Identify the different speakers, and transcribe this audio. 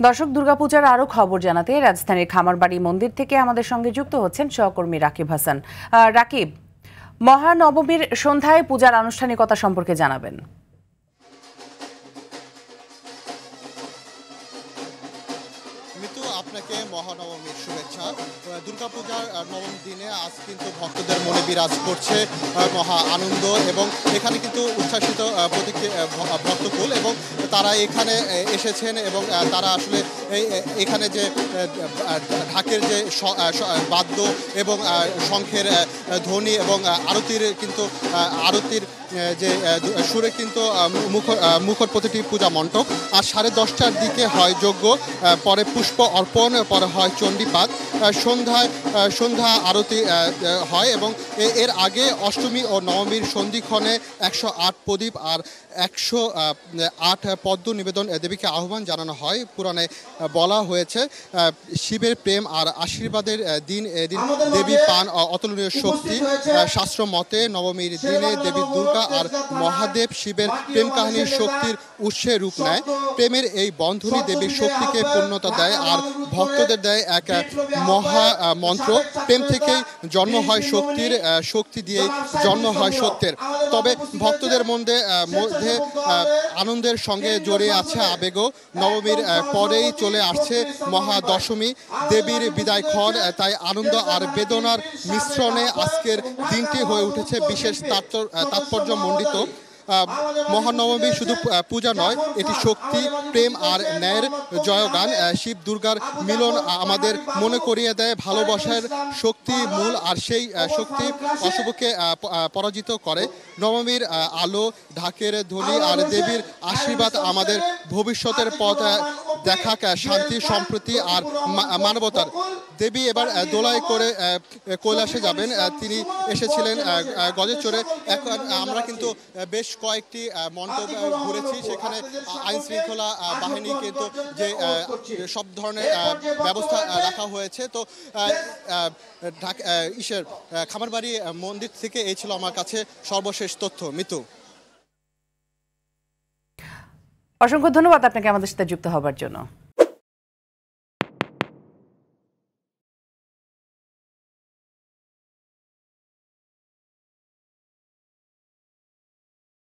Speaker 1: দর্শক, দুর্গাপূজার আরো খবর জানাতে রাজধানীর খামারবাড়ি মন্দির থেকে আমাদের সঙ্গে যুক্ত হচ্ছেন সহকর্মী রাকিব হাসান। রাকিব, মহানবমীর সন্ধ্যায় পূজার আনুষ্ঠানিকতা সম্পর্কে জানাবেন।
Speaker 2: মিতু, আপনাকে মহানবমীর শুভেচ্ছা। দুর্গাপূজার নবম দিনে আজ কিন্তু ভক্তদের মনে বিরাজ করছে মহা আনন্দ এবং এখানে কিন্তু উচ্ছ্বাসিত ভক্তকুল এবং তারা এখানে এসেছেন এবং তারা আসলে এখানে যে ঢাকের যে বাদ্য এবং শঙ্খের ধ্বনি এবং আরতির যে সুরে কিন্তু মুখর প্রতিটি পূজা মণ্ডপ। আর 10:30টার দিকে হয় যজ্ঞ, পরে পুষ্প অর্পণ, পরে হয় চণ্ডীপাঠ, সন্ধ্যা আরতি হয় এবং এর আগে অষ্টমী ও নবমীর সন্ধিক্ষণে 108 প্রদীপ আর 108 পদ্ম নিবেদন দেবীকে আহ্বান জানানো হয়। পুরাণে বলা হয়েছে শিবের প্রেম আর আশীর্বাদের দিন এদিন দেবী পান অতুলনীয় শক্তি। শাস্ত্র মতে নবমীর দিনে দেবী দুর্গা আর মহাদেব শিবের প্রেম কাহিনীর শক্তির উৎসে রূপ নেয়। প্রেমের এই বন্ধনী দেবীর শক্তিকে পূর্ণতা দেয় আর ভক্তদের দেয় এক মহা মন্ত্র। প্রেম থেকেই জন্ম হয় শক্তির, শক্তি দিয়েই জন্ম হয় সত্যের। তবে ভক্তদের মধ্যে আনন্দের সঙ্গে জড়িয়ে আছে আবেগও। নবমীর পরেই চলে আসছে মহাদশমী, দেবীর বিদায়ক্ষণ। তাই আনন্দ আর বেদনার মিশ্রণে আজকের দিনটি হয়ে উঠেছে বিশেষ তাৎপর্যমণ্ডিত। মহানবমী শুধু পূজা নয়, এটি শক্তি, প্রেম আর ন্যায়ের জয়গান। শিব দুর্গার মিলন আমাদের মনে করিয়ে দেয় ভালোবাসার শক্তি মূল, আর সেই শক্তি অশুভকে পরাজিত করে। নবমীর আলো, ঢাকের ধ্বনি আর দেবীর আশীর্বাদ আমাদের ভবিষ্যতের পথ দেখাক শান্তি, সম্প্রীতি আর মানবতার। দেবী এবার দোলায় করে কৈলাসে যাবেন। তিনি এসেছিলেন গজে চড়ে। এখন আমরা কিন্তু বেশ কয়েকটি মণ্ডপ ঘুরেছি, সেখানে আইন শৃঙ্খলা বাহিনী কিন্তু যে সব ধরনের ব্যবস্থা রাখা হয়েছে। তো খামারবাড়ি মন্দির থেকে এই ছিল আমার কাছে সর্বশেষ তথ্য। মিতু,
Speaker 1: অসংখ্য ধন্যবাদ আপনাকে আমাদের সাথে যুক্ত হবার জন্য।